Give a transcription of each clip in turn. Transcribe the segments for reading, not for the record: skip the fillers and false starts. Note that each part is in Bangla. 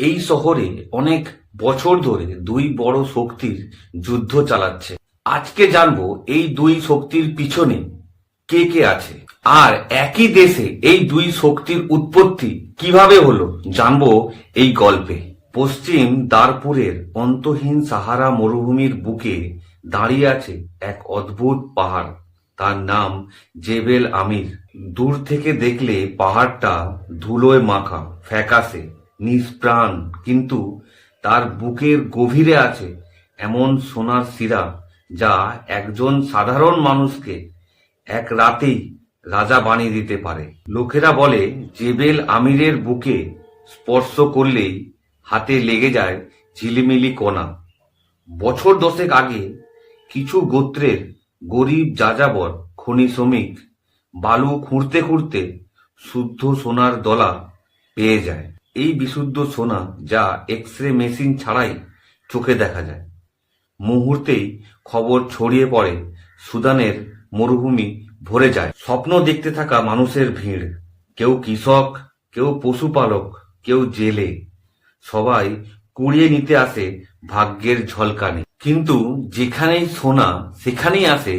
এই শহরে অনেক বছর ধরে দুই বড় শক্তির যুদ্ধ চালাচ্ছে। আজকে জানবো এই দুই শক্তির পিছনে কে কে আছে, আর একই দেশে এই দুই শক্তির উৎপত্তি কিভাবে হলো জানবো এই গল্পে। পশ্চিম দারপুরের অন্তহীন সাহারা মরুভূমির বুকে দাঁড়িয়ে আছে এক অদ্ভুত পাহাড়। তার নাম জেবেল আমির। দূর থেকে দেখলে পাহাড়টা ধুলোয় মাখা, ফ্যাকাশে, নিষ্প্রাণ, কিন্তু তার বুকের গভীরে আছে এমন সোনার শিরা যা একজন সাধারণ মানুষকে এক রাতেই রাজা বানিয়ে দিতে পারে। লোকেরা বলে জেবেল আমিরের বুকে স্পর্শ করলেই হাতে লেগে যায় ঝিলিমিলি কণা। বছর দশেক আগে কিছু গোত্রের গরিব যাযাবর খনি শ্রমিক বালু খুঁড়তে খুঁড়তে শুদ্ধ সোনার দলা পেয়ে যায়। এই বিশুদ্ধ সোনা যা এক্স রে মেশিন ছাড়াই চোখে দেখা যায়। মুহূর্তেই খবর ছড়িয়ে পড়ে, সুদানের মরুভূমি ভরে যায় স্বপ্ন দেখতে থাকা মানুষের ভিড়। কেউ কৃষক, কেউ পশুপালক, কেউ জেলে, সবাই কুড়িয়ে নিতে আসে ভাগ্যের ঝলকানি। কিন্তু যেখানেই সোনা সেখানেই আসে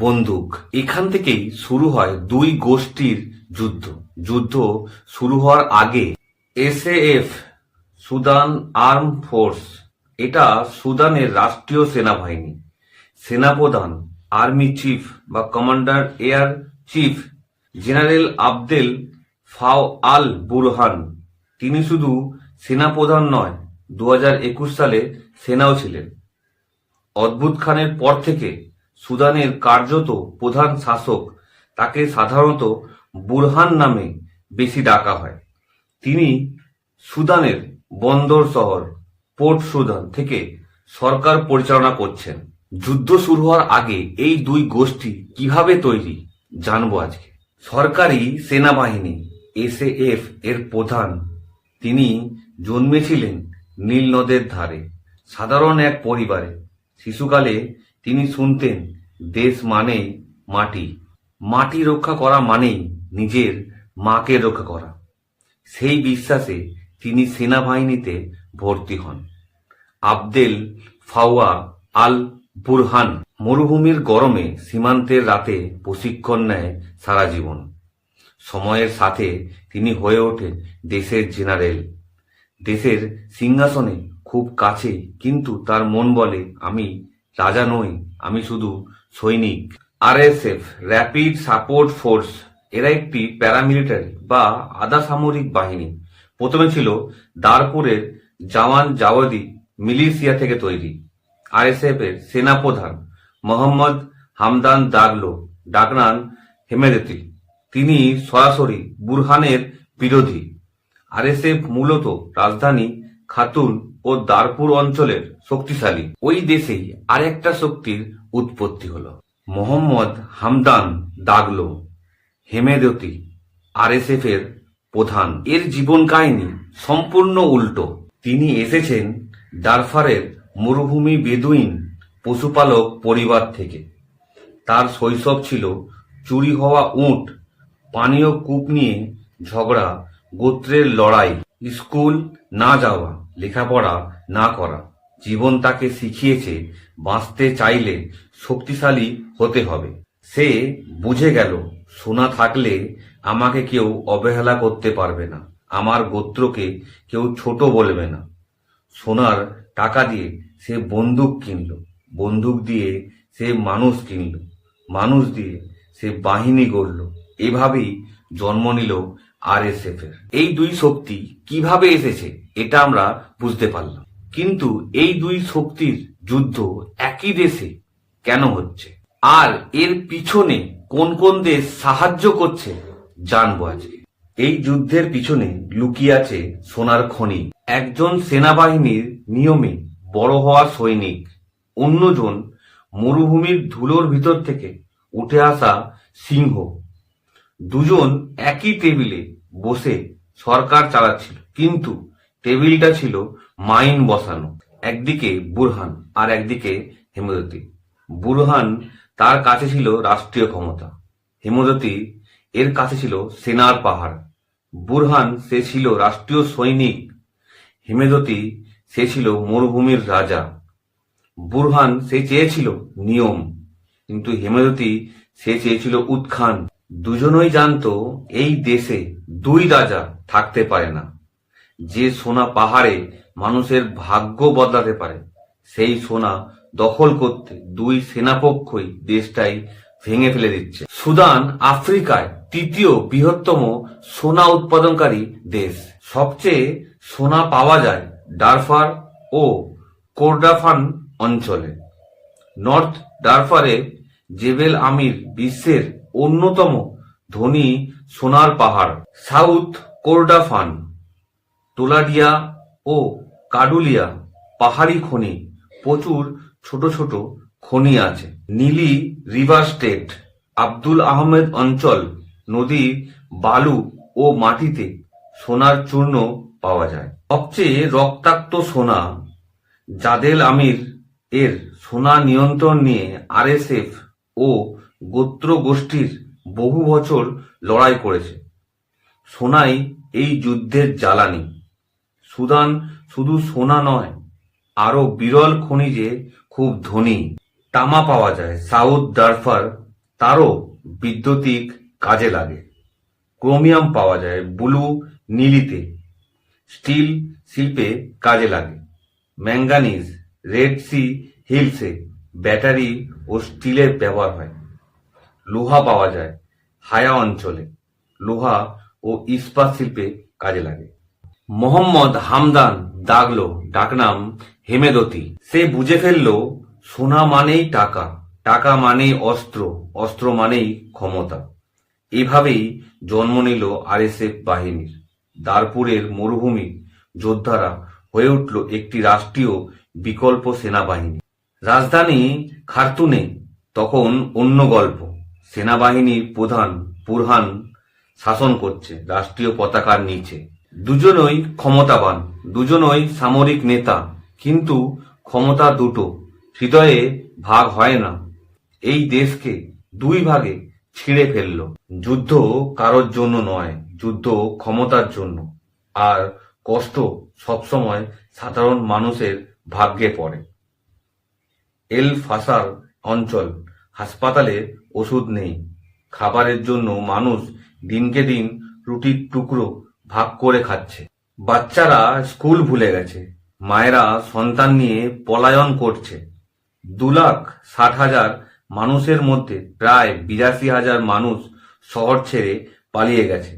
বন্দুক। এখান থেকেই শুরু হয় দুই গোষ্ঠীর যুদ্ধ। যুদ্ধ শুরু হওয়ার আগে এসএএফ, সুদান আর্ম ফোর্স, এটা সুদানের রাষ্ট্রীয় সেনাবাহিনী। সেনাপ্রধান আর্মি চিফ বা commander air chief general Abdel ফাও আল বুরহান। তিনি শুধু সেনাপ্রধান নয়, 2021 সালে সেনাও ছিলেন। অদ্ভুত খানের পর থেকে সুদানের কার্যত প্রধান শাসক। তাকে সাধারণত বুরহান নামে বেশি ডাকা হয়। তিনি সুদানের বন্দর শহর পোর্ট সুদান থেকে সরকার পরিচালনা করছেন। যুদ্ধ শুরু হওয়ার আগে এই দুই গোষ্ঠী কিভাবে তৈরি জানবো আজকে। সরকারি সেনাবাহিনী এসএএফ এর প্রধান, তিনি জন্মেছিলেন নীল নদের ধারে সাধারণ এক পরিবারে। শিশুকালে তিনি শুনতেন দেশ মানেই মাটি, মাটি রক্ষা করা মানেই নিজের মাকে রক্ষা করা। সেই বিশ্বাসে তিনি সেনাবাহিনীতে ভর্তি হন। আবদেল ফাওয়া আল বুরহান মরুভূমির গরমে সীমান্তের রাতে প্রশিক্ষণ নেয় সারা জীবন। সময়ের সাথে তিনি হয়ে ওঠেন দেশের জেনারেল। দেশের সিংহাসনে খুব কাছে, কিন্তু তার মন বলে আমি রাজা নই, আমি শুধু সৈনিক। আরএসএফ, র্যাপিড সাপোর্ট ফোর্স, এরা একটি প্যারামিলিটারি বা আধা সামরিক বাহিনী। প্রথমে ছিল দারপুরের জওয়ান জাওয়াদি মিলিশিয়া থেকে তৈরি। আরএসএফ এর সেনাপ্রধান মোহাম্মদ হামদান দাগলো, ডাকনাম হেমেদতি, তিনি সরাসরি বুরহানের বিরোধী। আরএসএফ মূলত রাজধানী খাতুন ও দারপুর অঞ্চলের শক্তিশালী। ওই দেশেই আরেকটা শক্তির উৎপত্তি হলো। মোহাম্মদ হামদান দাগলো হেমেদতি আরএসএফ এর প্রধান। এর জীবন কাহিনী সম্পূর্ণ উল্টো। তিনি এসেছেন দারফারের মরুভূমি বেদুইন পশুপালক পরিবার থেকে। তার শৈশব ছিল চুরি হওয়া উট, পানীয় কূপ নিয়ে ঝগড়া, গোত্রের লড়াই, স্কুল না যাওয়া, লেখাপড়া না করা। জীবন তাকে শিখিয়েছে বাঁচতে চাইলে শক্তিশালী হতে হবে। সে বুঝে গেল সোনা থাকলে আমাকে কেউ অবহেলা করতে পারবে না, আমার গোত্রকে কেউ ছোট বলবে না। সোনার টাকা দিয়ে সে বন্দুক কিনল, বন্দুক দিয়ে সে মানুষ কিনল, মানুষ দিয়ে সে বাহিনী গড়ল। এভাবেই জন্ম নিল আরএসএফ এর। এই দুই শক্তি কিভাবে এসেছে এটা আমরা বুঝতে পারলাম, কিন্তু এই দুই শক্তির যুদ্ধ একই দেশে কেন হচ্ছে, আর এর পিছনে কোন কোন দেশ সাহায্য করছে জানবো আজকে। এই যুদ্ধের পিছনে লুকিয়ে আছে সোনার খনি। একজন সেনাবাহিনীর নিয়মে বড় হওয়া সৈনিক, অন্যজন মরুভূমির ধুলোর ভিতর থেকে উঠে আসা সিংহ। দুজন একই টেবিলে বসে সরকার চালাচ্ছিল, কিন্তু টেবিলটা ছিল মাইন বসানো। একদিকে বুরহান আর একদিকে হেমদতি। বুরহান, তার কাছে ছিল রাষ্ট্রীয় ক্ষমতা, হেমদতি এর কাছে ছিল সেনার পাহাড়। বুরহান, সে ছিল রাষ্ট্রীয় সৈনিক। হেমেদতি সে ছিল মরুভূমির রাজা। বুরহান সে চেয়েছিল নিয়ম, কিন্তু হেমেদতি সে চেয়েছিল উৎখান। দুজনই জানতো এই দেশে দুই রাজা থাকতে পারে না। যে সোনা পাহাড়ে মানুষের ভাগ্য বদলাতে পারে, সেই সোনা দখল করতে দুই সেনাপক্ষই দেশটাই ভেঙে ফেলে দিচ্ছে। সুদান আফ্রিকায় তৃতীয় বৃহত্তম সোনা উৎপাদনকারী দেশ। সবচেয়ে সোনা পাওয়া যায় ডারফার ও কোরডাফান অঞ্চলে। নর্থ ডারফারে জেবেল আমির বিশ্বের অন্যতম ধনী সোনার পাহাড়। সাউথ কোরডাফান, তোলাডিয়া ও কাডুলিয়া পাহাড়ি খনি, প্রচুর ছোট ছোট খনি আছে। নীলি রিভার স্টেট, আব্দুল আহমেদ অঞ্চল, নদীর বালু ও মাটিতে সোনার চূর্ণ পাওয়া যায়। সবচেয়ে রক্তাক্ত সোনা জাদেল আমির এর সোনা নিয়ন্ত্রণ নিয়ে আরএসএফ ও গোত্র গোষ্ঠীর বহু বছর লড়াই করেছে। সোনাই এই যুদ্ধের জ্বালানি। সুদান শুধু সোনা নয়, আরো বিরল খনিজে খুব ধনী। তামা পাওয়া যায় সাউথ ডারফার, তারও বৈদ্যুতিক কাজে লাগে। ক্রোমিয়াম পাওয়া যায় ব্লু নীলিতে, স্টিল শিল্পে কাজে লাগে। ম্যাঙ্গানিজ রেড সি হিলসে ব্যাটারি ও স্টিলের ব্যবহার হয়। লোহা পাওয়া যায় হায়া অঞ্চলে, লোহা ও ইস্পাত শিল্পে কাজে লাগে। মোহাম্মদ হামদান দাগলো, ডাকনাম হেমেদতি, সে বুঝে ফেললো সোনা মানেই টাকা, টাকা মানেই অস্ত্র, অস্ত্র মানেই ক্ষমতা। এভাবেই জন্ম নিল আরএসএফ বাহিনীর। দারপুরের মরুভূমি যোদ্ধারা হয়ে উঠল একটি রাষ্ট্রীয় বিকল্প সেনাবাহিনী। রাজধানী খার্তুনে তখন অন্য গল্প। সেনাবাহিনীর প্রধান বুরহান শাসন করছে রাষ্ট্রীয় পতাকার নিচে। দুজনই ক্ষমতাবান, দুজনই সামরিক নেতা, কিন্তু ক্ষমতা দুটো, হৃদয়ে ভাগ হয় না। এই দেশকে দুই ভাগে ছিঁড়ে ফেলল। যুদ্ধ কারোর জন্য নয়, যুদ্ধ ক্ষমতার জন্য। আর কষ্ট সবসময় সাধারণ মানুষের ভাগ্যে পড়ে। এল ফাসার অঞ্চল, হাসপাতালে ওষুধ নেই, খাবারের জন্য মানুষ দিনকে দিন রুটির টুকরো ভাগ করে খাচ্ছে। বাচ্চারা স্কুল ভুলে গেছে, মায়েরা সন্তান নিয়ে পলায়ন করছে। 2,60,000 মানুষের মধ্যে প্রায় 82,000 মানুষ শহর ছেড়ে পালিয়ে গেছে।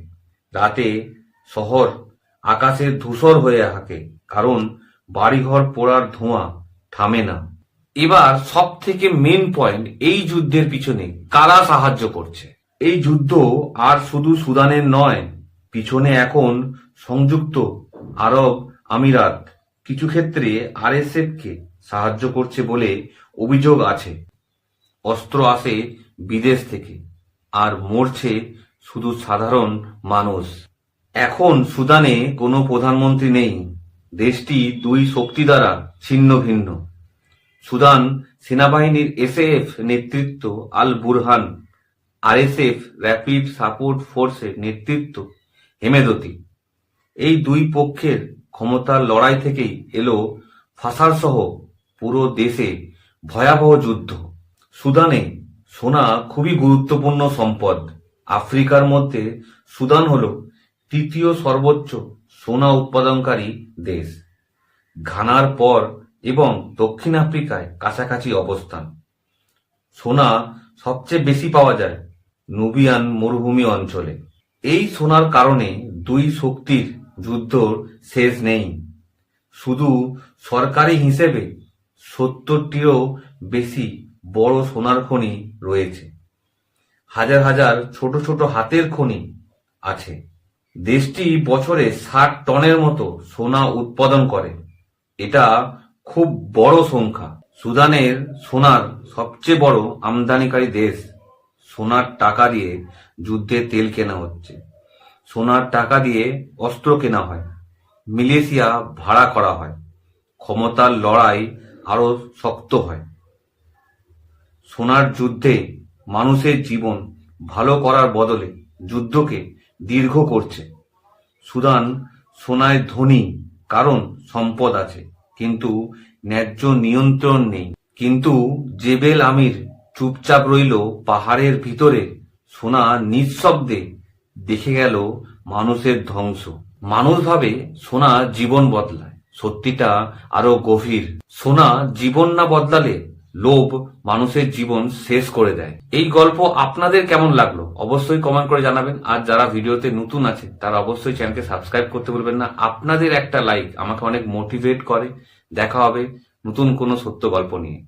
রাতে শহর আকাশে ধূসর হয়ে হাঁকে, কারণ বাড়িঘর পোড়ার ধোঁয়া থামে না। এবার সব থেকে মেন পয়েন্ট, এই যুদ্ধের পিছনে কারা সাহায্য করছে। এই যুদ্ধ আর শুধু সুদানের নয়, পিছনে এখন সংযুক্ত আরব আমিরাত কিছু ক্ষেত্রে আরএসএফ কে সাহায্য করছে বলে অভিযোগ আছে। অস্ত্র আসে বিদেশ থেকে, আর মরছে শুধু সাধারণ মানুষ। এখন সুদানে কোনো প্রধানমন্ত্রী নেই, দেশটি দুই শক্তি দ্বারা ছিন্ন ভিন্ন। সুদান সেনাবাহিনীর এসএএফ নেতৃত্ব আল বুরহান, আরএসএফ র্যাপিড সাপোর্ট ফোর্সের নেতৃত্ব হেমেদতি। এই দুই পক্ষের ক্ষমতার লড়াই থেকেই এলো ফাসার সহ পুরো দেশে ভয়াবহ যুদ্ধ। সুদানে সোনা খুবই গুরুত্বপূর্ণ সম্পদ। আফ্রিকার মধ্যে সুদান হলো তৃতীয় সর্বোচ্চ সোনা উৎপাদনকারী দেশ, ঘানার পর, এবং দক্ষিণ আফ্রিকায় কাছাকাছি অবস্থান। সোনা সবচেয়ে বেশি পাওয়া যায় নুবিয়ান মরুভূমি অঞ্চলে। এই সোনার কারণে দুই শক্তির যুদ্ধ শেষ নেই। শুধু সরকারি হিসেবে 70টিরও বেশি বড় সোনার খনি রয়েছে। হাজার হাজার ছোট ছোট হাতের খনি আছে। দেশটি বছরে 60 টনের মতো সোনা উৎপাদন করে। এটা খুব বড় সংখ্যা। সুদানের সোনার সবচেয়ে বড় আমদানিকারী দেশ। সোনার টাকা দিয়ে যুদ্ধে তেল কেনা হচ্ছে, সোনার টাকা দিয়ে অস্ত্র কেনা হয়, মিলিশিয়া ভাড়া করা হয়, ক্ষমতার লড়াই আরো শক্ত হয়। সোনার যুদ্ধে মানুষের জীবন ভালো করার বদলে যুদ্ধকে দীর্ঘ করছে। সুদান সোনায় ধনী, কারণ সম্পদ আছে, কিন্তু ন্যায্য নিয়ন্ত্রণ নেই। কিন্তু জেবেল আমির চুপচাপ রইল পাহাড়ের ভিতরে। সোনা নিঃশব্দে দেখে গেল মানুষের ধ্বংস। মানুষ ভাবে সোনা জীবন বদলায়, সত্যিটা আরো গভীর। সোনা জীবন না বদলালে লোভ মানুষের জীবন শেষ করে দেয়। এই গল্প আপনাদের কেমন লাগলো অবশ্যই কমেন্ট করে জানাবেন। আর যারা ভিডিওতে নতুন আছে তারা অবশ্যই চ্যানেলকে সাবস্ক্রাইব করতে ভুলবেন না। আপনাদের একটা লাইক আমাকে অনেক মোটিভেট করে। দেখা হবে নতুন কোনো সত্য গল্প নিয়ে।